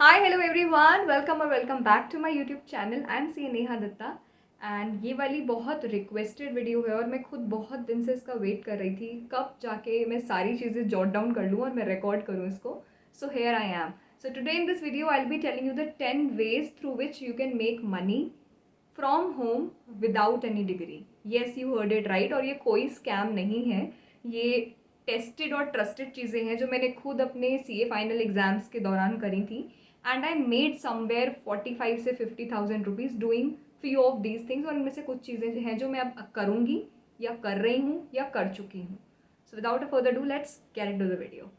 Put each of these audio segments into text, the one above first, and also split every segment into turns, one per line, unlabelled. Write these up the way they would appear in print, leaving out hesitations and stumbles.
हाय hello everyone, welcome और welcome back to my YouTube channel. I am C Neha Dutta and ये वाली बहुत requested video है और मैं खुद बहुत दिन से इसका वेट कर रही थी कब जाके मैं सारी चीज़ें जॉट डाउन कर लूँ और मैं रिकॉर्ड करूँ इसको। So here I am. So today in this video I will be telling you the 10 ways through which you can make money from home without any degree. Yes, you heard it right. और ये कोई scam नहीं है, ये tested और trusted चीज़ें हैं जो मैंने खुद अपने सीए फाइनल एग्जाम्स के दौरान करी थी एंड आई मेड समवेयर 45 से 50,000 rupees doing few of these things. और इनमें से कुछ चीज़ें हैं जो मैं अब करूँगी या कर रही हूँ या कर चुकी हूँ। So without a further do let's get into the video.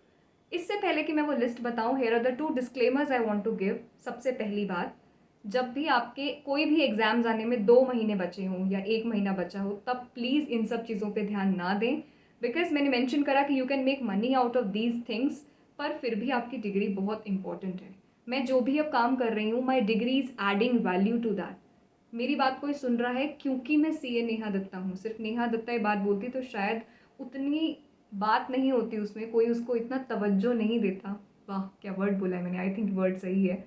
इससे पहले कि मैं वो लिस्ट बताऊँ, here are the 2 disclaimers I want to give. सबसे पहली बात, जब भी आपके कोई भी एग्जाम्स आने में 2 महीने बचे हों या 1 महीना बचा हो, तब प्लीज़ इन सब चीज़ों पे ध्यान ना दें। बिकॉज मैंने मेंशन करा कि you can make money out of these things, पर फिर भी आपकी डिग्री बहुत इंपॉर्टेंट है। मैं जो भी अब काम कर रही हूँ, my degree is adding value to that. मेरी बात कोई सुन रहा है क्योंकि मैं सीए नेहा दत्ता हूँ। सिर्फ नेहा दत्ता ये बात बोलती तो शायद उतनी बात नहीं होती उसमें, कोई उसको इतना तवज्जो नहीं देता। वाह क्या वर्ड बोला है मैंने, आई थिंक वर्ड सही है।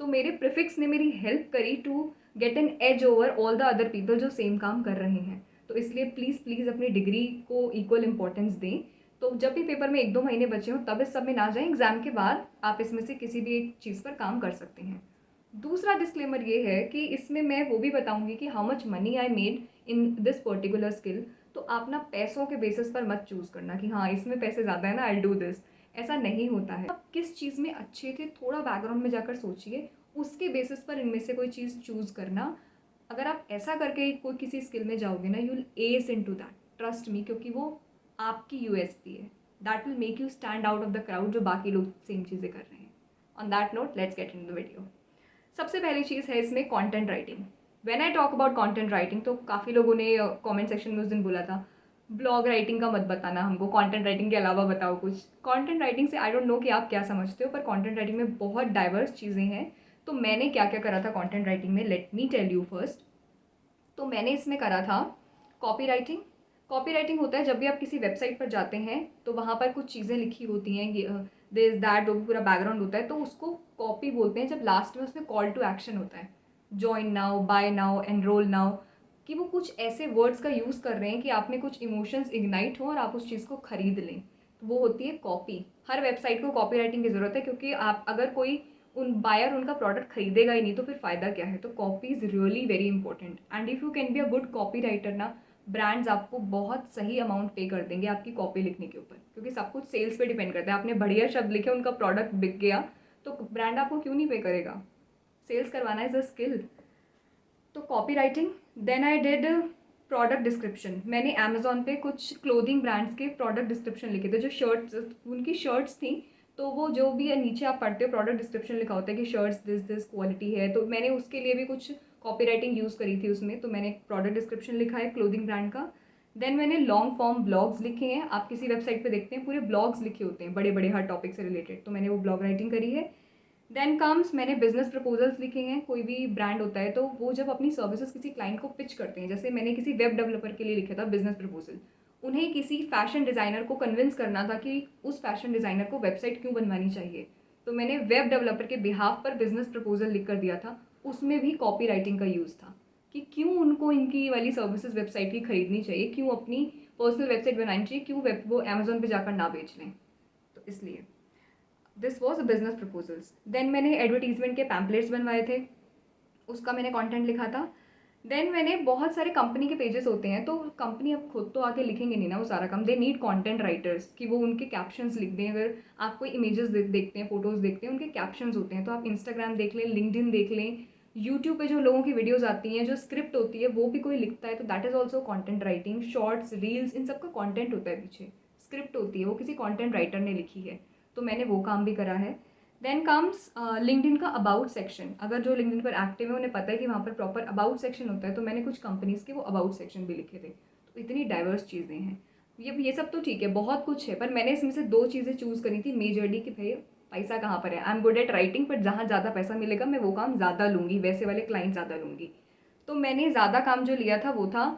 तो मेरे प्रिफिक्स ने मेरी हेल्प करी to get an edge over all the other people जो सेम काम कर रहे हैं। तो इसलिए प्लीज़ प्लीज़ अपनी डिग्री को इक्वल इंपॉर्टेंस दें। तो जब भी पेपर में 1-2 महीने बचे हों तब इस सब में ना जाएं। एग्जाम के बाद आप इसमें से किसी भी एक चीज़ पर काम कर सकते हैं। दूसरा डिस्क्लेमर ये है कि इसमें मैं वो भी बताऊंगी कि how much money I made in this particular skill. तो आप ना पैसों के बेसिस पर मत चूज़ करना कि हाँ इसमें पैसे ज़्यादा है ना, आई डू दिस। ऐसा नहीं होता है। आप किस चीज़ में अच्छे थे थोड़ा बैकग्राउंड में जाकर सोचिए, उसके बेसिस पर इनमें से कोई चीज़ चूज़ करना। अगर आप ऐसा करके कोई किसी स्किल में जाओगे ना, you will ace into that, trust me, क्योंकि वो आपकी यूएसपी है। That will make you stand out of the crowd जो बाकी लोग सेम चीज़ें कर रहे हैं। On that note let's get in the video. सबसे पहली चीज़ है इसमें content writing. When I talk about content writing, तो काफ़ी लोगों ने कमेंट सेक्शन में उस दिन बोला था ब्लॉग राइटिंग का मत बताना हमको, कंटेंट राइटिंग के अलावा बताओ कुछ। कंटेंट राइटिंग से आई डोंट नो कि आप क्या समझते हो, पर कंटेंट राइटिंग में बहुत डाइवर्स चीज़ें हैं। तो मैंने क्या क्या करा था कंटेंट राइटिंग में, let me tell you first. तो मैंने इसमें करा था कॉपी राइटिंग। कॉपी राइटिंग होता है जब भी आप किसी वेबसाइट पर जाते हैं तो वहाँ पर कुछ चीज़ें लिखी होती हैं, दिस दैट, जो भी पूरा बैकग्राउंड होता है, तो उसको कॉपी बोलते हैं। जब लास्ट में उसमें कॉल टू एक्शन होता है, join now, buy now, enrol now, कि वो कुछ ऐसे वर्ड्स का यूज़ कर रहे हैं कि आप में कुछ इमोशंस इग्नाइट हो और आप उस चीज़ को खरीद लें। तो वो होती है कॉपी। हर वेबसाइट को कॉपी राइटिंग की ज़रूरत है, क्योंकि आप अगर कोई उन बायर उनका प्रोडक्ट खरीदेगा ही नहीं तो फिर फ़ायदा क्या है। तो copy is really very important and if you can be a good copy writer ना, ब्रांड्स आपको बहुत सही अमाउंट पे कर देंगे आपकी कॉपी लिखने के ऊपर, क्योंकि सब कुछ सेल्स पे डिपेंड करता है। आपने बढ़िया शब्द लिखे, उनका प्रोडक्ट बिक गया, तो ब्रांड आपको क्यों नहीं पे करेगा। सेल्स करवाना इज़ अ स्किल। तो copy writing. Then I did product description. मैंने अमेजोन पे कुछ क्लोथिंग ब्रांड्स के प्रोडक्ट डिस्क्रिप्शन लिखे थे, जो शर्ट्स, उनकी शर्ट्स थी। तो वो जो भी नीचे आप पढ़ते हो प्रोडक्ट डिस्क्रिप्शन लिखा होता है कि शर्ट्स दिस दिस क्वालिटी है, तो मैंने उसके लिए भी कुछ कॉपी राइटिंग यूज़ करी थी उसमें। तो मैंने प्रोडक्ट डिस्क्रिप्शन लिखा है क्लोथिंग ब्रांड का। देन मैंने लॉन्ग फॉर्म ब्लॉग्स लिखे हैं। आप किसी वेबसाइट पे देखते हैं पूरे ब्लॉग्स लिखे होते हैं बड़े बड़े हर टॉपिक से रिलेटेड, तो मैंने वो ब्लॉग राइटिंग करी है। देन कम्स, मैंने बिजनेस प्रपोजल्स लिखे हैं। कोई भी ब्रांड होता है तो वो जब अपनी सर्विसेज किसी क्लाइंट को पिच करते हैं, जैसे मैंने किसी वेब डेवलपर के लिए लिखा था बिजनेस प्रपोजल। उन्हें किसी फैशन डिज़ाइनर को कन्विंस करना था कि उस फैशन डिज़ाइनर को वेबसाइट क्यों बनवानी चाहिए, तो मैंने वेब डेवलपर के बिहाफ पर बिजनेस प्रपोजल लिख कर दिया था। उसमें भी कॉपी राइटिंग का यूज़ था कि क्यों उनको इनकी वाली सर्विसेज वेबसाइट की खरीदनी चाहिए, क्यों अपनी पर्सनल वेबसाइट बनानी चाहिए, क्यों वो अमेजोन पे जाकर ना बेच लें। तो इसलिए दिस वॉज बिजनेस प्रपोजल्स। देन मैंने एडवर्टीजमेंट के पैम्पलेट्स बनवाए थे, उसका मैंने कंटेंट लिखा था। देन मैंने बहुत सारे कंपनी के पेजेस होते हैं, तो कंपनी अब खुद तो आके लिखेंगे नहीं ना वो सारा काम, दे नीड कंटेंट राइटर्स कि वो उनके कैप्शंस लिख दें। अगर आप कोई इमेजेस देखते हैं, फोटोज़ देखते हैं, उनके कैप्शंस होते हैं। तो आप इंस्टाग्राम देख लें, लिंक्डइन देख लें, यूट्यूब पे जो लोगों की वीडियोज़ आती हैं, जो स्क्रिप्ट होती है, वो भी कोई लिखता है, तो that is also content writing. Shorts, reels, इन सब का कॉन्टेंट होता है, पीछे स्क्रिप्ट होती है, वो किसी कॉन्टेंट राइटर ने लिखी है। तो मैंने वो काम भी करा है। देन कम्स लिंक्डइन का अबाउट सेक्शन। अगर जो लिंक्डइन पर एक्टिव है उन्हें पता है कि वहाँ पर प्रॉपर अबाउट सेक्शन होता है, तो मैंने कुछ कंपनीज़ के वो अबाउट सेक्शन भी लिखे थे। तो इतनी डाइवर्स चीज़ें हैं। ये सब तो ठीक है, बहुत कुछ है, पर मैंने इसमें से 2 चीज़ें चूज़ करी थी मेजरली कि भाई पैसा कहाँ पर है। I am good at writing, पर जहाँ ज़्यादा पैसा मिलेगा मैं वो काम ज़्यादा लूँगी, वैसे वाले क्लाइंट ज़्यादा लूँगी। तो मैंने ज़्यादा काम जो लिया था वो था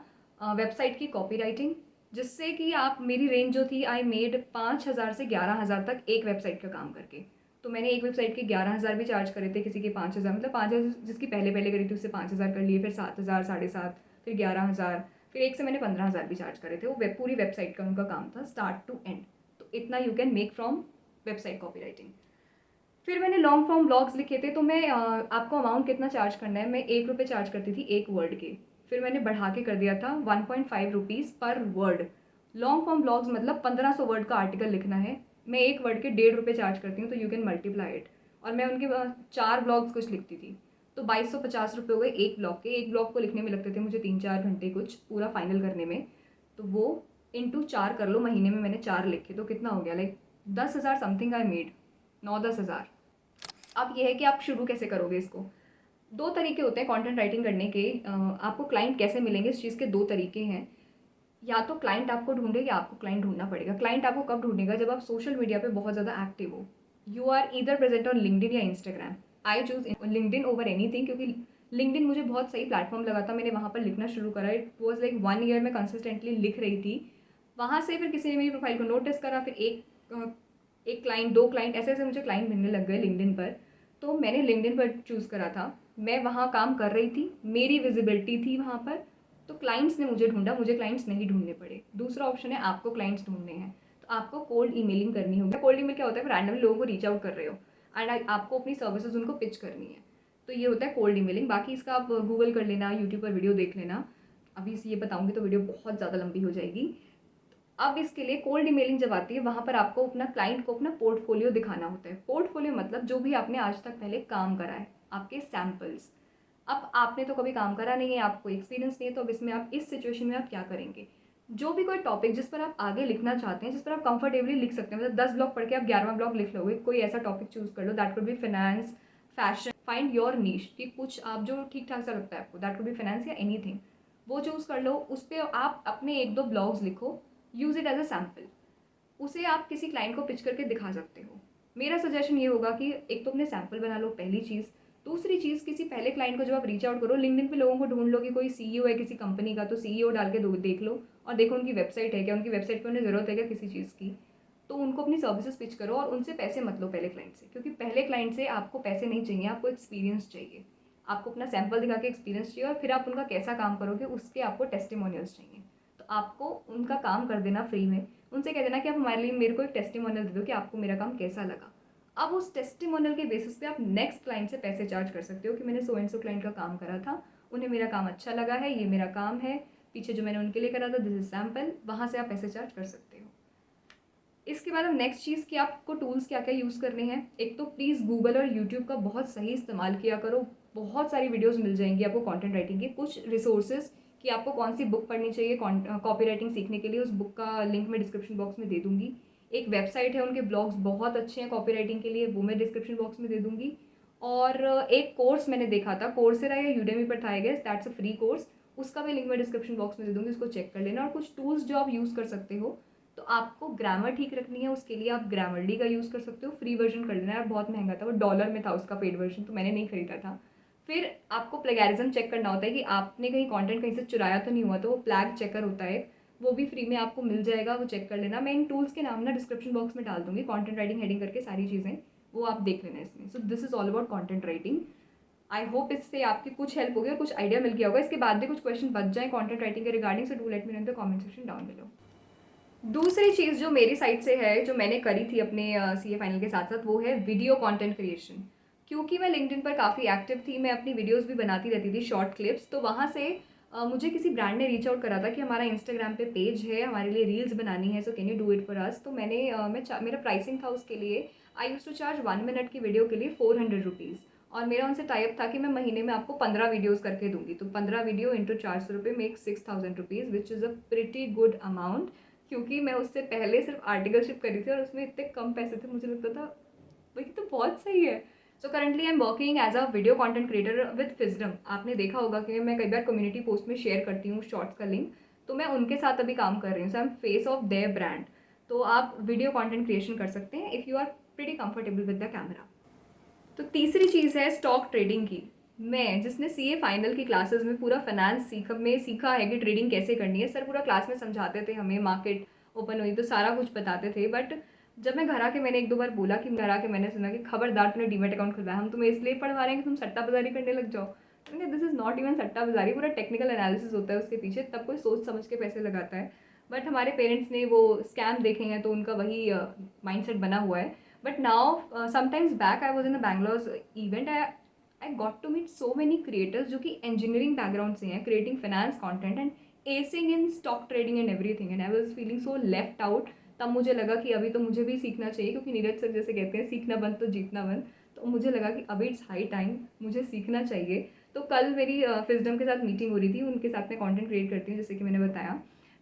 वेबसाइट की कॉपी राइटिंग, जिससे कि आप, मेरी रेंज जो थी, आई मेड 5,000 से 11,000 तक एक वेबसाइट का काम करके। तो मैंने एक वेबसाइट के 11,000 भी चार्ज करे थे, किसी के 5,000, मतलब 5,000 जिसकी पहले पहले करी थी उससे 5,000 कर लिए, फिर 7,000, 7,500, फिर 11,000, फिर एक से मैंने 15,000 भी चार्ज करे थे। वो पूरी वेबसाइट का उनका काम था स्टार्ट टू एंड। तो इतना you can make from website copy writing. फिर मैंने लॉन्ग फॉर्म ब्लॉग्स लिखे थे, तो मैं आपको अमाउंट कितना चार्ज करना है, मैं ₹1 चार्ज करती थी एक वर्ड के। फिर मैंने बढ़ा के कर दिया था ₹1.5 पर वर्ड। लॉन्ग फॉर्म ब्लॉग्स मतलब 1500 वर्ड का आर्टिकल लिखना है, मैं एक वर्ड के ₹1.5 चार्ज करती हूँ, तो यू कैन मल्टीप्लाई इट। और मैं उनके 4 ब्लॉग्स कुछ लिखती थी, तो ₹2250 हो गए एक ब्लॉग के। एक ब्लॉग को लिखने में लगते थे मुझे 3-4 घंटे कुछ पूरा फाइनल करने में। तो वो इंटू 4 कर लो, महीने में मैंने 4 लिखे, तो कितना हो गया, लाइक 10,000 समथिंग आई मेड, 9-10,000। अब ये है कि आप शुरू कैसे करोगे इसको। दो तरीके होते हैं कंटेंट राइटिंग करने के। आपको क्लाइंट कैसे मिलेंगे इस चीज़ के दो तरीके हैं। या तो क्लाइंट आपको ढूंढे या आपको क्लाइंट ढूंढना पड़ेगा। क्लाइंट आपको कब ढूंढेगा, जब आप सोशल मीडिया पे बहुत ज़्यादा एक्टिव हो। You are either present on LinkedIn या Instagram. I choose LinkedIn over anything, क्योंकि लिंक्डइन मुझे बहुत सही प्लेटफॉर्म लगा था। मैंने वहाँ पर लिखना शुरू करा, इट वॉज लाइक 1 ईयर में कंसिस्टेंटली लिख रही थी। वहाँ से फिर किसी ने मेरी प्रोफाइल को नोटिस करा, फिर एक क्लाइंट, 2 क्लाइंट, ऐसे ऐसे मुझे क्लाइंट मिलने लग गए लिंक्डइन पर। तो मैंने लिंक्डइन पर चूज़ करा था, मैं वहाँ काम कर रही थी, मेरी विजिबिलिटी थी वहाँ पर, तो क्लाइंट्स ने मुझे ढूंढा, मुझे क्लाइंट्स नहीं ढूंढने पड़े। दूसरा ऑप्शन है आपको क्लाइंट्स ढूंढने हैं, तो आपको कोल्ड ईमेलिंग करनी होगी। कोल्ड ईमेल क्या होता है, रैंडमली लोगों को रीच आउट कर रहे हो एंड आपको अपनी सर्विसेज उनको पिच करनी है, तो ये होता है कोल्ड ईमेलिंग। बाकी इसका आप गूगल कर लेना, यूट्यूब पर वीडियो देख लेना। अभी ये बताऊंगी तो वीडियो बहुत ज़्यादा लंबी हो जाएगी। अब इसके लिए कोल्ड ईमेलिंग जब आती है, वहाँ पर आपको अपना क्लाइंट को अपना पोर्टफोलियो दिखाना होता है। पोर्टफोलियो मतलब जो भी आपने आज तक पहले काम करा है, आपके सैम्पल्स। अब आपने तो कभी काम करा नहीं है, आपको एक्सपीरियंस नहीं है, तो अब इसमें आप इस सिचुएशन में आप क्या करेंगे। जो भी कोई टॉपिक जिस पर आप आगे लिखना चाहते हैं, जिस पर आप कंफर्टेबली लिख सकते हैं, मतलब 10 ब्लॉग पढ़ के आप 11वां ब्लॉग लिख लोगे, कोई ऐसा टॉपिक चूज कर लो। That could be finance, fashion, find your niche, कि कुछ आप जो ठीक ठाक सा लगता है आपको, दैट कुड बी फाइनेंस या एनीथिंग, वो चूज कर लो। उस पर आप अपने 1-2 ब्लॉग्स लिखो, use it as a sample, उसे आप किसी क्लाइंट को पिच करके दिखा सकते हो। मेरा सजेशन ये होगा कि एक तो अपने सैम्पल बना लो, पहली चीज़। दूसरी चीज़, किसी पहले क्लाइंट को जब आप रीच आउट करो, लिंक्डइन पे लोगों को ढूंढ लो कि कोई सीईओ है किसी कंपनी का, तो सीईओ डाल के देख लो और देखो उनकी वेबसाइट है क्या, उनकी वेबसाइट पर उन्हें ज़रूरत है क्या किसी चीज़ की, तो उनको अपनी सर्विसेज पिच करो और उनसे पैसे मत लो पहले क्लाइंट से, क्योंकि पहले क्लाइंट से आपको पैसे नहीं चाहिए, आपको एक्सपीरियंस चाहिए। आपको अपना सैम्पल दिखा के एक्सपीरियंस चाहिए, और फिर आप उनका कैसा काम करोगे उसके आपको टेस्टिमोनियल्स चाहिए। तो आपको उनका काम कर देना फ्री में, उनसे कह देना कि आप हमारे लिए मेरे को एक टेस्टिमोनियल दे दो कि आपको मेरा काम कैसा लगा। अब उस टेस्टिमोनियल के बेसिस पे आप नेक्स्ट क्लाइंट से पैसे चार्ज कर सकते हो कि मैंने सो एंड सो क्लाइंट का काम करा था, उन्हें मेरा काम अच्छा लगा है, ये मेरा काम है, पीछे जो मैंने उनके लिए करा था, दिस इज सैम्पल। वहाँ से आप पैसे चार्ज कर सकते हो। इसके बाद अब नेक्स्ट चीज़ कि आपको टूल्स क्या क्या यूज़ करने हैं। एक तो प्लीज़ गूगल और यूट्यूब का बहुत सही इस्तेमाल किया करो, बहुत सारी वीडियोस मिल जाएंगी आपको कंटेंट राइटिंग के। कुछ रिसोर्सेज कि आपको कौन सी बुक पढ़नी चाहिए कॉपी राइटिंग सीखने के लिए, उस बुक का लिंक मैं डिस्क्रिप्शन बॉक्स में दे दूँगी। एक वेबसाइट है, उनके ब्लॉग्स बहुत अच्छे हैं कॉपी राइटिंग के लिए, वो मैं डिस्क्रिप्शन बॉक्स में दे दूँगी। और एक कोर्स मैंने देखा था, कोर्सेरा या यूडेमी पर था I guess, that's a free course, उसका भी लिंक मैं डिस्क्रिप्शन बॉक्स में दे दूँगी, उसको चेक कर लेना। और कुछ टूल्स जो आप यूज़ कर सकते हो, तो आपको ग्रामर ठीक रखनी है, उसके लिए आप ग्रामरली का यूज़ कर सकते हो। फ्री वर्जन कर लेना है, बहुत महंगा था, वो $1 में था उसका पेड वर्जन, तो मैंने नहीं खरीदा था। फिर आपको प्लेगैरिज्म चेक करना होता है कि आपने कहीं कंटेंट कहीं से चुराया तो नहीं हुआ, तो वो प्लैग चेकर होता है, वो भी फ्री में आपको मिल जाएगा, वो चेक कर लेना। मैं इन टूल्स के नाम ना डिस्क्रिप्शन बॉक्स में डाल दूँगी, कंटेंट राइटिंग हेडिंग करके सारी चीज़ें, वो आप देख लेना इसमें। So this is all about content writing. I hope इससे आपकी कुछ हेल्प होगी और कुछ आइडिया मिल गया होगा। इसके बाद भी कुछ क्वेश्चन बच जाए कंटेंट राइटिंग के regarding, so do let me know in the comment section down below. दूसरी चीज़ जो मेरी साइड से है, जो मैंने करी थी अपने सीए फाइनल के साथ साथ, वो है वीडियो कंटेंट क्रिएशन। क्योंकि मैं लिंक्डइन पर काफ़ी एक्टिव थी, मैं अपनी वीडियोस भी बनाती रहती थी, शॉर्ट क्लिप्स, तो वहाँ से मुझे किसी ब्रांड ने रीच आउट करा था कि हमारा इंस्टाग्राम पे पेज है, हमारे लिए रील्स बनानी है, so can you do it for us. तो मेरा प्राइसिंग था उसके लिए, आई यूज टू चार्ज 1 मिनट की वीडियो के लिए ₹400, और मेरा उनसे टाइप था कि मैं महीने में आपको 15 वीडियोज़ करके दूंगी, तो 15 video into ₹400 make ₹6000, which is a pretty good amount. क्योंकि मैं उससे पहले सिर्फ आर्टिकलशिप करी थी और उसमें इतने कम पैसे थे, मुझे लगता था भाई तो बहुत सही है। So currently I am working as a video content creator with Fizdom. आपने देखा होगा कि मैं कई बार कम्युनिटी पोस्ट में शेयर करती हूँ शॉर्ट्स का लिंक, तो मैं उनके साथ अभी काम कर रही हूँ। So I am face of their brand. तो आप वीडियो कॉन्टेंट क्रिएशन कर सकते हैं if you are pretty comfortable with the camera. तो तीसरी चीज़ है स्टॉक ट्रेडिंग की। मैं जिसने सीए फाइनल की क्लासेस में पूरा फाइनेंस सीखा है कि ट्रेडिंग कैसे करनी है, सर पूरा क्लास में समझाते थे हमें, मार्केट ओपन हुई तो सारा कुछ बताते थे, बट जब मैं घर आके मैंने एक दो बार बोला कि घर आके मैंने सुना कि खबरदार तूने डीमैट अकाउंट खुलवाया, हम तुम्हें इसलिए पढ़वा रहे हैं कि तुम सट्टा बाजारी करने लग जाओ। मैंने दिस इज़ नॉट इवन सट्टा बाजारी, पूरा टेक्निकल एनालिसिस होता है उसके पीछे, तब कोई सोच समझ के पैसे लगाता है। बट हमारे पेरेंट्स ने वो स्कैम देखे हैं तो उनका वही माइंडसेट बना हुआ है। But now sometimes back I was in a Bangalore event, I got to meet so many creators जो कि इंजीनियरिंग बैकग्राउंड से हैं, creating finance content and acing in stock trading and everything, and I was feeling so left out. तब मुझे लगा कि अभी तो मुझे भी सीखना चाहिए, क्योंकि नीरज सर जैसे कहते हैं सीखना बंद तो जीतना बंद। तो मुझे लगा कि अभी इट्स हाई टाइम, मुझे सीखना चाहिए। तो कल मेरी फिजडम के साथ मीटिंग हो रही थी, उनके साथ मैं कंटेंट क्रिएट करती हूँ जैसे कि मैंने बताया।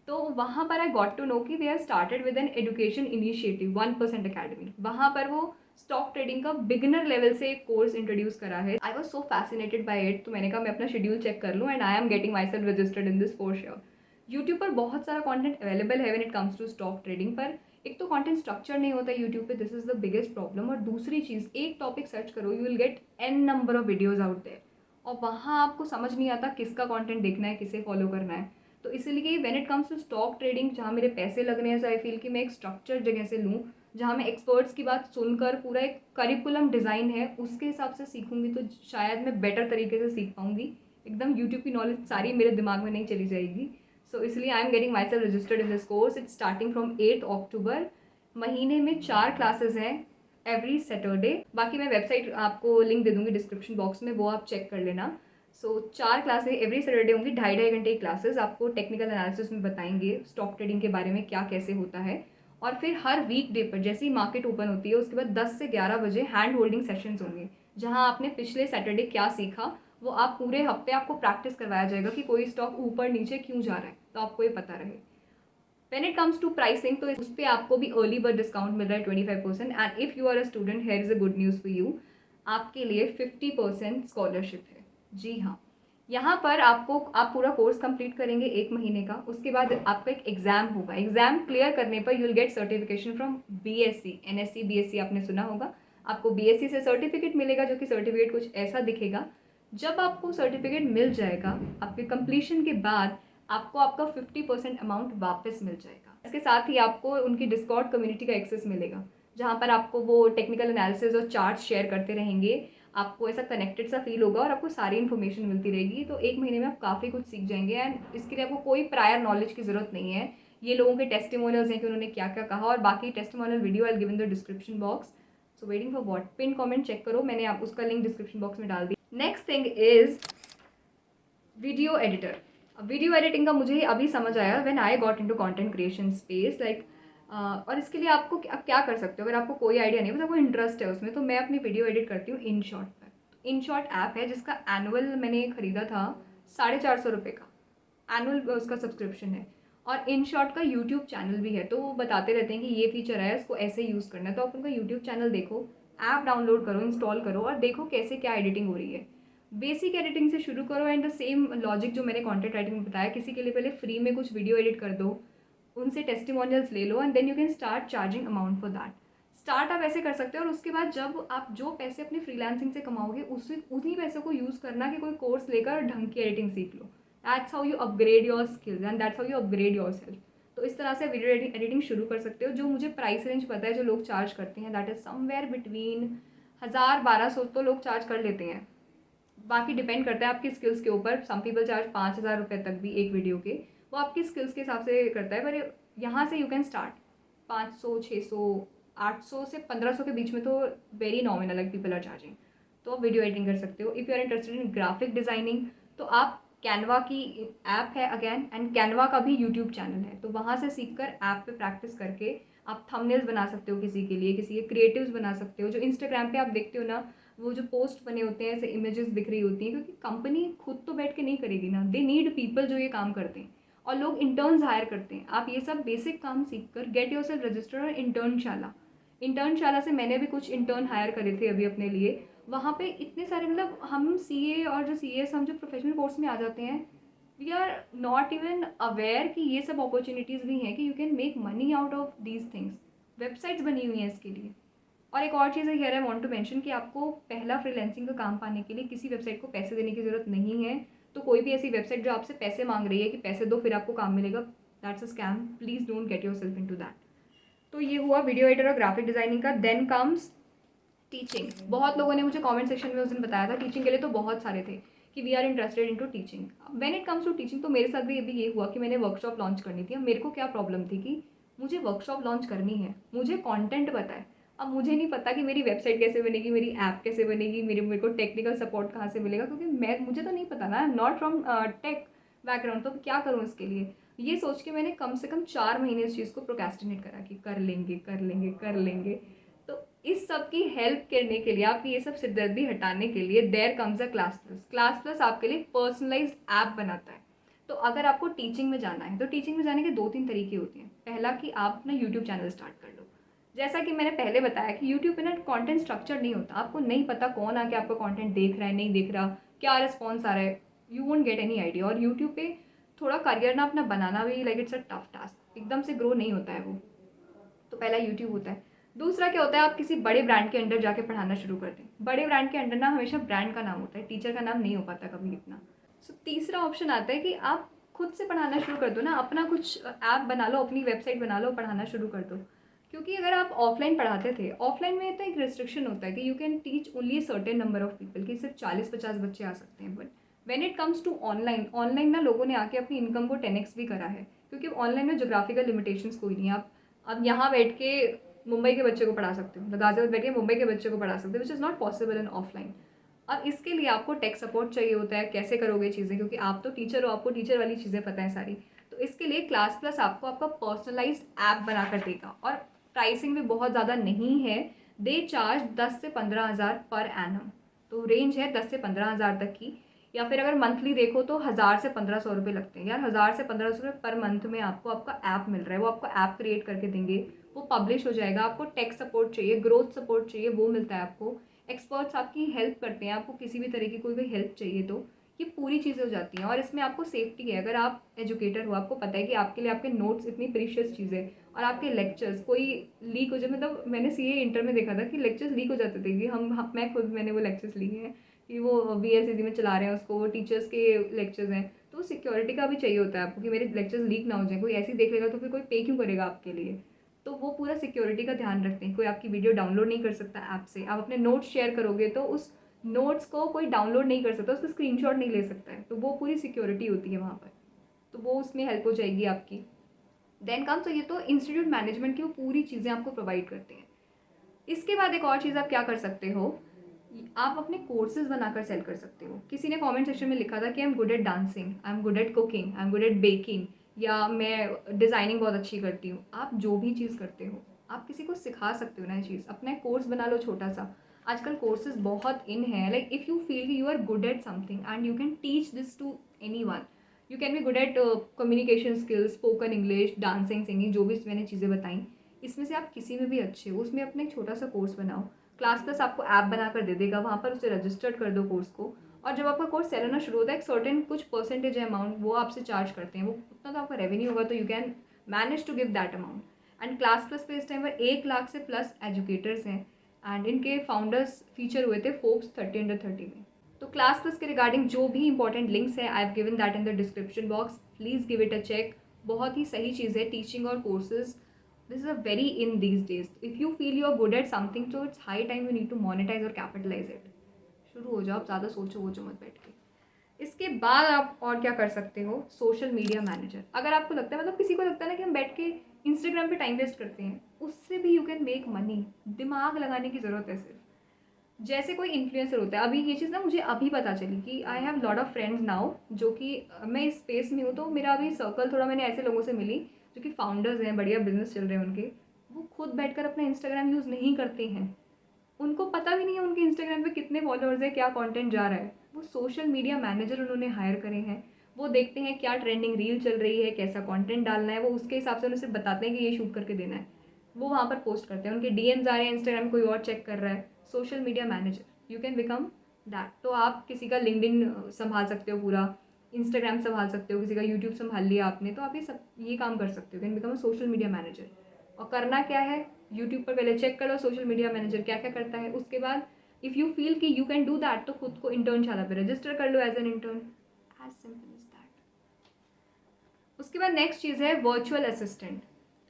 तो वहाँ पर आई गॉट टू नो कि they are started with an education initiative 1% academy. वहाँ पर वो स्टॉक ट्रेडिंग का बिगिनर लेवल से एक कोर्स इंट्रोड्यूस करा है। I was so fascinated by it, तो मैंने कहा मैं अपना शेड्यूल चेक कर लूँ, and I am getting myself registered in this for sure. YouTube पर बहुत सारा कंटेंट अवेलेबल है when it comes to stock trading, पर एक तो कंटेंट स्ट्रक्चर नहीं होता यूट्यूब पे, this is the biggest problem. और दूसरी चीज़, एक टॉपिक सर्च करो you will get an number of videos out there, और वहाँ आपको समझ नहीं आता किसका कंटेंट देखना है, किसे फॉलो करना है। तो इसीलिए when it comes to stock trading, जहाँ मेरे पैसे लग रहे हैं, सो आई फील कि मैं एक स्ट्रक्चर जगह से लूँ, जहाँ मैं एक्सपर्ट्स की बात सुनकर पूरा एक करिकुलम डिज़ाइन है उसके हिसाब से सीखूंगी, तो शायद मैं बेटर तरीके से सीख पाऊंगी। एकदम यूट्यूब की नॉलेज सारी मेरे दिमाग में नहीं चली जाएगी। सो इसलिए आई am getting myself registered in this course. It's starting from 8 अक्टूबर। महीने में 4 क्लासेस हैं एवरी सैटरडे। बाकी मैं वेबसाइट आपको लिंक दे दूँगी डिस्क्रिप्शन बॉक्स में, वो आप चेक कर लेना। सो 4 क्लासें एवरी सैटरडे होंगी, 2.5 घंटे की क्लासेस। आपको टेक्निकल एनालिसिस में बताएंगे स्टॉक ट्रेडिंग के बारे में, क्या कैसे होता है। और फिर हर वीक डे पर जैसे ही मार्केट ओपन होती है उसके बाद 10 से 11 बजे हैंड होल्डिंग सेशंस होंगे, जहां आपने पिछले सैटरडे क्या सीखा वो आप पूरे हफ्ते आपको प्रैक्टिस करवाया जाएगा कि कोई स्टॉक ऊपर नीचे क्यों जा रहा है, तो आपको ये पता रहे। When it comes to pricing, तो उस पर आपको भी अर्ली बर्ड डिस्काउंट मिल रहा है 25%। And if you are a student, here is a good news for you, आपके लिए 50% स्कॉलरशिप है। जी हाँ, यहाँ पर आपको, आप पूरा कोर्स कंप्लीट करेंगे 1 महीने का, उसके बाद आपका एक एग्ज़ाम होगा। एग्ज़ाम क्लियर करने पर you will get certification from BSc, NSC BSc आपने सुना होगा। आपको बीएससी से सर्टिफिकेट मिलेगा, जो कि सर्टिफिकेट कुछ ऐसा दिखेगा। जब आपको सर्टिफिकेट मिल जाएगा, आपके कंप्लीशन के बाद आपको आपका 50% अमाउंट वापस मिल जाएगा। इसके साथ ही आपको उनकी डिस्कॉर्ड कम्युनिटी का एक्सेस मिलेगा, जहाँ पर आपको वो टेक्निकल एनालिसिस और चार्ट शेयर करते रहेंगे। आपको ऐसा कनेक्टेड सा फील होगा और आपको सारी इन्फॉर्मेशन मिलती रहेगी। तो 1 महीने में आप काफ़ी कुछ सीख जाएंगे, एंड इसके लिए आपको कोई प्रायर नॉलेज की ज़रूरत नहीं है। ये लोगों के टेस्टिमोनियल्स हैं कि उन्होंने क्या क्या कहा, और बाकी testimonial video I will give in the description box. So waiting for what, pin comment check करो, मैंने आप उसका लिंक डिस्क्रिप्शन बॉक्स में डाल दी। Next thing is video editor. Video editing का मुझे अभी समझ आया when I got into content creation space, like और इसके लिए आपको आप क्या कर सकते हो, अगर आपको कोई आइडिया नहीं है, बस आपको इंटरेस्ट है उसमें, तो मैं अपनी वीडियो एडिट करती हूँ InShot पर। InShot ऐप है जिसका एनुअल मैंने खरीदा था 450 रुपये का, एनुअल उसका सब्सक्रिप्शन है। और InShot का यूट्यूब चैनल भी है, तो वो बताते रहते हैं कि ये फीचर है, इसको ऐसे यूज़ करना है। तो आप उनका यूट्यूब चैनल देखो, ऐप डाउनलोड करो, इंस्टॉल करो, और देखो कैसे क्या एडिटिंग हो रही है। बेसिक एडिटिंग से शुरू करो, एंड द सेम लॉजिक जो मैंने कंटेंट राइटिंग में बताया, किसी के लिए पहले फ्री में कुछ वीडियो एडिट कर दो, उनसे टेस्टिमोनियल्स ले लो, and then you can start charging amount for that. Start आप ऐसे कर सकते हो, और उसके बाद जब आप जो पैसे अपने फ्रीलांसिंग से कमाओगे उससे उन्हीं पैसों को यूज़ करना कि कोई कोर्स लेकर ढंग की एडिटिंग सीख लो। That's how you upgrade your skills and that's how you upgrade yourself. तो इस तरह से वीडियो एडिटिंग शुरू कर सकते हो। जो मुझे प्राइस रेंज पता है जो लोग चार्ज करते हैं, दैट इज़ समवेयर बिटवीन 1000-1200 तो लोग चार्ज कर लेते हैं। बाकी डिपेंड करता है आपकी स्किल्स के ऊपर। सम पीपल चार्ज 5000 रुपये तक भी एक वीडियो के, वो आपकी स्किल्स के हिसाब से करता है। पर यहाँ से यू कैन स्टार्ट 500, 600, 800 से 1500 के बीच में, तो very nominal like people are charging. तो आप वीडियो एडिटिंग कर सकते हो। If you are interested in graphic designing, तो आप कैनवा की ऐप है अगेन, एंड कैनवा का भी यूट्यूब चैनल है, तो वहाँ से सीख कर ऐप पे प्रैक्टिस करके आप थंबनेल्स बना सकते हो, किसी के लिए, किसी के क्रिएटिव्स बना सकते हो। जो इंस्टाग्राम पे आप देखते हो ना, वो जो पोस्ट बने होते हैं ऐसे इमेजेस दिख रही होती हैं, क्योंकि कंपनी खुद तो बैठ के नहीं करेगी ना, दे नीड पीपल जो ये काम करते हैं, और लोग इंटर्न्स हायर करते हैं। आप ये सब बेसिक काम सीख कर गेट योर सेल्फ रजिस्टर्ड और इंटर्नशाला से मैंने भी कुछ इंटर्न हायर करे थे अभी अपने लिए। वहाँ पे इतने सारे, मतलब हम सीए और जो सीएस, हम जो प्रोफेशनल कोर्स में आ जाते हैं, we are not even aware कि ये सब अपॉर्चुनिटीज़ भी हैं कि you can make money out of these things. Websites बनी हुई हैं इसके लिए। और एक और चीज़ है here I want to mention कि आपको पहला फ्रीलांसिंग का काम पाने के लिए किसी वेबसाइट को पैसे देने की ज़रूरत नहीं है। तो कोई भी ऐसी वेबसाइट जो आपसे पैसे मांग रही है कि पैसे दो फिर आपको काम मिलेगा, that's a scam. Please don't get yourself into that. तो ये हुआ वीडियो एडिटर और ग्राफिक डिज़ाइनिंग का। Then comes teaching. बहुत लोगों ने मुझे कमेंट सेक्शन में उस दिन बताया था, टीचिंग के लिए तो बहुत सारे थे कि we are interested into teaching. When it comes to teaching तो मेरे साथ भी अभी ये हुआ कि मैंने वर्कशॉप लॉन्च करनी थी। अब मेरे को क्या प्रॉब्लम थी कि मुझे वर्कशॉप लॉन्च करनी है, मुझे कंटेंट पता है, अब मुझे नहीं पता कि मेरी वेबसाइट कैसे बनेगी, मेरी ऐप कैसे बनेगी, मेरे को टेक्निकल सपोर्ट कहाँ से मिलेगा, क्योंकि मुझे तो नहीं पता ना, नॉट फ्रॉम टेक बैकग्राउंड। तो क्या करूँ इसके लिए, ये सोच के मैंने कम से कम 4 महीने इस चीज़ को प्रोक्रेस्टिनेट करा कि कर लेंगे कर लेंगे कर लेंगे। तो इस सब की हेल्प करने के लिए, आपकी ये सब सिरदर्दी हटाने के लिए there comes a class plus. Class plus आपके लिए पर्सनलाइज्ड ऐप बनाता है। तो अगर आपको टीचिंग में जाना है तो टीचिंग में जाने के 2-3 तरीके होते हैं। पहला कि आप अपना यूट्यूब चैनल स्टार्ट कर लो। जैसा कि मैंने पहले बताया कि यूट्यूब पे ना कंटेंट स्ट्रक्चर नहीं होता, आपको नहीं पता कौन आके आपका कंटेंट देख रहा है नहीं देख रहा, क्या रिस्पॉन्स आ रहा है, you won't get any idea. और यूट्यूब पे थोड़ा करियर ना अपना बनाना भी like it's a tough task, एकदम से ग्रो नहीं होता है वो। तो पहला यूट्यूब होता है। दूसरा क्या होता है, आप किसी बड़े ब्रांड के अंडर जाके पढ़ाना शुरू करते हैं। बड़े ब्रांड के अंडर ना हमेशा ब्रांड का नाम होता है, टीचर का नाम नहीं हो पाता कभी इतना। सो तीसरा ऑप्शन आता है कि आप खुद से पढ़ाना शुरू कर दो ना, अपना कुछ ऐप बना लो, अपनी वेबसाइट बना लो, पढ़ाना शुरू कर दो। क्योंकि अगर आप ऑफलाइन पढ़ाते थे, ऑफलाइन में तो एक रिस्ट्रिक्शन होता है कि you can teach only certain number of people, कि सिर्फ 40-50 बच्चे आ सकते हैं। But when it comes to online, online ना लोगों ने आके अपनी इनकम को 10x भी करा है, क्योंकि ऑनलाइन में जोग्राफिकल लिमिटेशंस कोई नहीं है। आप अब यहाँ बैठ के मुंबई के बच्चे को पढ़ा सकते हो, गाजियाबाद बैठ के मुंबई के बच्चे को पढ़ा सकते हो, which is not possible in offline. अब इसके लिए आपको टेक सपोर्ट चाहिए होता है, कैसे करोगे चीज़ें, क्योंकि आप तो टीचर हो, आपको टीचर वाली चीज़ें पता है सारी। तो इसके लिए क्लास प्लस आपको आपका पर्सनलाइज्ड ऐप बना कर देगा, और प्राइसिंग भी बहुत ज़्यादा नहीं है। दे चार्ज 10 से 15 हज़ार पर एनम, तो रेंज है 10 से 15 हज़ार तक की। या फिर अगर मंथली देखो तो 1000 से 1500 रुपये लगते हैं। यार 1000 से 1500 रुपये पर मंथ में आपको आपका ऐप मिल रहा है, वो आपको ऐप क्रिएट करके देंगे, वो पब्लिश हो जाएगा। आपको टेक सपोर्ट चाहिए, ग्रोथ सपोर्ट चाहिए, वो मिलता है आपको। एक्सपर्ट्स आपकी हेल्प करते हैं, आपको किसी भी तरह की कोई भी हेल्प चाहिए तो ये पूरी चीज़ें हो जाती हैं। और इसमें आपको सेफ्टी है, अगर आप एजुकेटर हो, आपको पता है कि आपके लिए आपके नोट्स इतनी प्रीशियस चीज़ है, और आपके लेक्चर्स कोई लीक हो जाए, मतलब मैंने सीए इंटर में देखा था कि लेक्चर्स लीक हो जाते थे, कि मैंने वो लेक्चर्स लिए हैं कि वो वीएलसीसी में चला रहे हैं उसको, वो टीचर्स के लेक्चर्स हैं। तो सिक्योरिटी का भी चाहिए होता है आपको कि मेरे लेक्चर्स लीक ना हो जाए, कोई ऐसे ही देख लेगा तो फिर कोई पे क्यों करेगा आपके लिए। तो वो पूरा सिक्योरिटी का ध्यान रखते हैं, कोई आपकी वीडियो डाउनलोड नहीं कर सकता ऐप से। आप अपने नोट्स शेयर करोगे तो उस नोट्स को कोई डाउनलोड नहीं कर सकता, उसका स्क्रीनशॉट नहीं ले सकता है, तो वो पूरी सिक्योरिटी होती है वहाँ पर। तो वो उसमें हेल्प हो जाएगी आपकी। देन कम, तो ये तो इंस्टीट्यूट मैनेजमेंट की वो पूरी चीज़ें आपको प्रोवाइड करते हैं। इसके बाद एक और चीज़ आप क्या कर सकते हो, आप अपने कोर्सेज बनाकर सेल कर सकते हो। किसी ने कमेंट सेक्शन में लिखा था कि I am good at dancing, I am good at cooking, I am good at baking, या मैं डिज़ाइनिंग बहुत अच्छी करती हूँ। आप जो भी चीज़ करते हो, आप किसी को सिखा सकते हो ना ये चीज़। अपना एक कोर्स बना लो छोटा सा। आजकल कोर्सेज बहुत इन है, like if you feel you are good at something and you can teach this to anyone. You can be good at communication skills, spoken English, dancing, singing, जो भी मैंने चीज़ें बताई, इसमें से आप किसी में भी अच्छे हो, उसमें अपना एक छोटा सा कोर्स बनाओ। क्लास प्लस आपको ऐप बनाकर दे देगा, वहाँ पर उसे रजिस्टर्ड कर दो कोर्स को। और जब आपका कोर्स सेल होना शुरू होता है, एक सर्टेन कुछ परसेंटेज अमाउंट वो आपसे चार्ज करते हैं, वो उतना तो आपका रेवेन्यू होगा, तो you can manage to give that amount. And class plus पे इस टाइम पर 1 लाख से प्लस एजुकेटर्स हैं, एंड इनके फाउंडर्स फीचर हुए थे फोर्ब्स 30 में। तो क्लास प्लस के रिगार्डिंग जो भी इंपॉर्टेंट लिंक्स है, I have given that in the description box, please give it a check. बहुत ही सही चीज़ है टीचिंग और courses. this is a very in these days. If you feel you are good at something, so it's high time you need to monetize or capitalize it. शुरू हो जाओ, आप ज़्यादा सोचो वो जो मत बैठ के। इसके बाद आप और क्या कर सकते हो, सोशल मीडिया मैनेजर। अगर आपको लगता है, मतलब किसी को लगता है ना कि हम बैठ के इंस्टाग्राम पे टाइम वेस्ट करते हैं, उससे भी यू कैन मेक मनी। दिमाग लगाने की ज़रूरत है सिर्फ। जैसे कोई इन्फ्लुएंसर होता है, अभी ये चीज़ ना मुझे अभी पता चली कि I have lot of friends now, जो कि मैं इस स्पेस में हूँ, तो मेरा अभी सर्कल थोड़ा, मैंने ऐसे लोगों से मिली जो कि फाउंडर्स हैं, बढ़िया बिजनेस चल रहे हैं उनके। वो खुद बैठकर अपना इंस्टाग्राम यूज़ नहीं करते हैं, उनको पता भी नहीं है उनके इंस्टाग्राम पे कितने फॉलोअर्स है, क्या कंटेंट जा रहा है। वो सोशल मीडिया मैनेजर उन्होंने हायर करे हैं, वो देखते हैं क्या ट्रेंडिंग रील चल रही है, कैसा कंटेंट डालना है, वो उसके हिसाब से उन्हें सिर्फ बताते हैं कि ये शूट करके देना है, वो वहाँ पर पोस्ट करते हैं। उनके डीएम्स आ रहे हैं इंस्टाग्राम, कोई और चेक कर रहा है। Social media manager, you can become that. तो आप किसी का लिंक्डइन संभाल सकते हो, पूरा इंस्टाग्राम संभाल सकते हो, किसी का यूट्यूब संभाल लिया आपने, तो आप ये काम कर सकते हो, can become a social media manager. और करना क्या है, यूट्यूब पर पहले चेक करो सोशल मीडिया मैनेजर क्या क्या करता है। उसके बाद इफ़ यू फील कि यू कैन डू दैट, तो खुद को इंटर्नशाला पे रजिस्टर कर लो as an intern, as simple as that. उसके बाद नेक्स्ट चीज़ है वर्चुअल असिस्टेंट।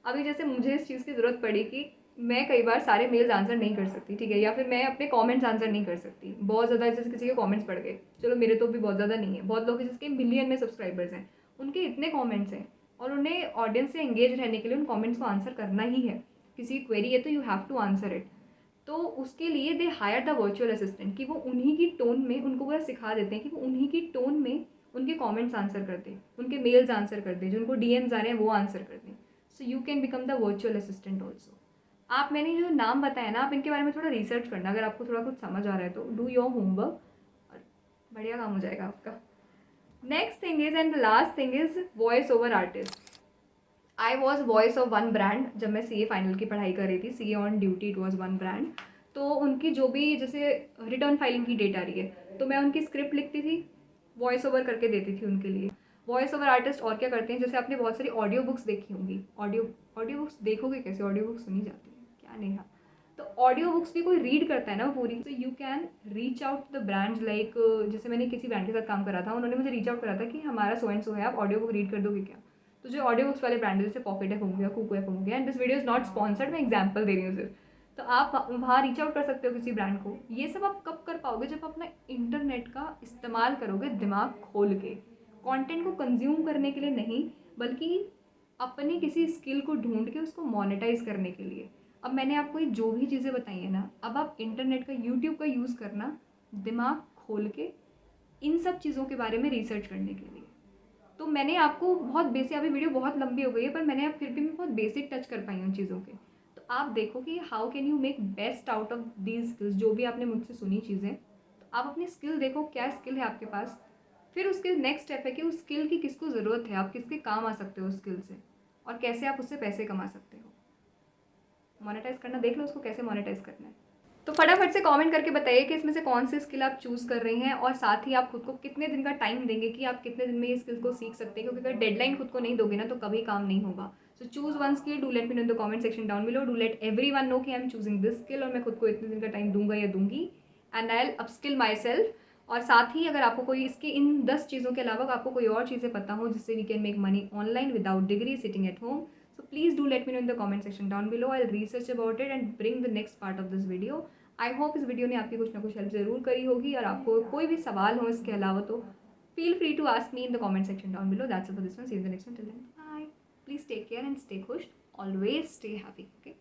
अभी जैसे मुझे इस चीज़ की ज़रूरत पड़ी कि मैं कई बार सारे मेल्स आंसर नहीं कर सकती, ठीक है, या फिर मैं अपने कमेंट्स आंसर नहीं कर सकती। बहुत ज़्यादा जैसे किसी के कमेंट्स पढ़ गए, चलो मेरे तो भी बहुत ज़्यादा नहीं है, बहुत लोग हैं जिसके मिलियन में सब्सक्राइबर्स हैं, उनके इतने कमेंट्स हैं और उन्हें ऑडियंस से एंगेज रहने के लिए उन कमेंट्स को आंसर करना ही है। किसी क्वेरी है तो you have to answer it. तो उसके लिए they hire the virtual assistant कि वो उन्हीं की टोन में उनको पूरा सिखा देते हैं कि वो उन्हीं की टोन में उनके कमेंट्स आंसर कर दें, उनके मेल्स आंसर कर दें, जो उनको डीएम्स आ रहे हैं वो आंसर कर दें। So you can become the virtual assistant also. आप, मैंने जो नाम बताया ना, आप इनके बारे में थोड़ा रिसर्च करना, अगर आपको थोड़ा कुछ समझ आ रहा है तो डू योर होमवर्क और बढ़िया काम हो जाएगा आपका। Next thing is and the last thing is voice over artist. I was voice of one brand जब मैं सी ए फाइनल की पढ़ाई कर रही थी, C A on duty, it was one brand. तो उनकी जो भी जैसे रिटर्न फाइलिंग की डेट आ रही है तो मैं उनकी स्क्रिप्ट लिखती थी, वॉइस ओवर करके देती थी उनके लिए। वॉइस ओवर आर्टिस्ट और क्या करते हैं, जैसे आपने बहुत सारी ऑडियो बुक्स देखी होंगी, ऑडियो बुक्स देखोगे कैसे, ऑडियो बुक्स सुनी जाती है क्या, नेहा? तो ऑडियो बुक्स भी कोई रीड करता है ना पूरी, तो you can reach out the brands like, जैसे मैंने किसी ब्रांड के साथ काम करा था, उन्होंने मुझे रीच आउट करा था कि हमारा सो एंड सो है, आप ऑडियो बुक रीड कर दोगे क्या? तो जो ऑडियो बुक्स वाले ब्रांड है जैसे पॉकेट एफ हो गया, कुकू एफ हो गया, and this video is not sponsored, मैं एग्जाम्पल दे रही हूँ सिर्फ। तो आप वहाँ रीच आउट कर सकते हो किसी ब्रांड को। ये सब आप कब कर पाओगे, जब अपना इंटरनेट का इस्तेमाल करोगे दिमाग खोल के, कंटेंट को कंज्यूम करने के लिए नहीं, बल्कि अपनी किसी स्किल को ढूंढ के उसको मोनेटाइज करने के लिए। अब मैंने आपको ये जो भी चीज़ें बताई है ना, अब आप इंटरनेट का, यूट्यूब का यूज़ करना दिमाग खोल के इन सब चीज़ों के बारे में रिसर्च करने के लिए। तो मैंने आपको बहुत बेसिक, अभी वीडियो बहुत लंबी हो गई है पर मैंने अब फिर भी मैं बहुत बेसिक टच कर पाई हूँ चीज़ों के। तो आप देखो कि how can you make best out of these skills, जो भी आपने मुझसे सुनी चीज़ें, तो आप अपनी स्किल देखो, क्या स्किल है आपके पास। फिर उसके नेक्स्ट स्टेप है कि उस स्किल की किसको ज़रूरत है, आप किसके काम आ सकते हो उस स्किल से, और कैसे आप उससे पैसे कमा सकते हो। मोनेटाइज करना देख लो, उसको कैसे मोनेटाइज करना है। तो फटाफट से कमेंट करके बताइए कि इसमें से कौन सी स्किल आप चूज़ कर रही हैं, और साथ ही आप खुद को कितने दिन का टाइम देंगे कि आप कितने दिन में ये स्किल को सीख सकते हैं, क्योंकि अगर डेडलाइन खुद को नहीं दोगे ना तो कभी काम नहीं होगा। So choose one skill, do let me know in the comment section down below, do let everyone know कि I am choosing this skill और मैं खुद को इतने दिन का टाइम दूंगा या दूंगी, and I will upskill my self. और साथ ही अगर आपको कोई इसके इन 10 चीज़ों के अलावा आपको कोई और चीज़ें पता हो जिससे we can make money online without degree sitting at home, so please do let me know in the comment section down below. I'll research about it and bring the next part of this video. I hope इस video ने आपकी कुछ ना कुछ help ज़रूर करी होगी, और आपको कोई भी सवाल हो इसके अलावा तो feel free to ask me in the comment section down below. That's it for this one. See you in the next one. Till then bye. Please take care and stay खुश. Always stay happy. ओके.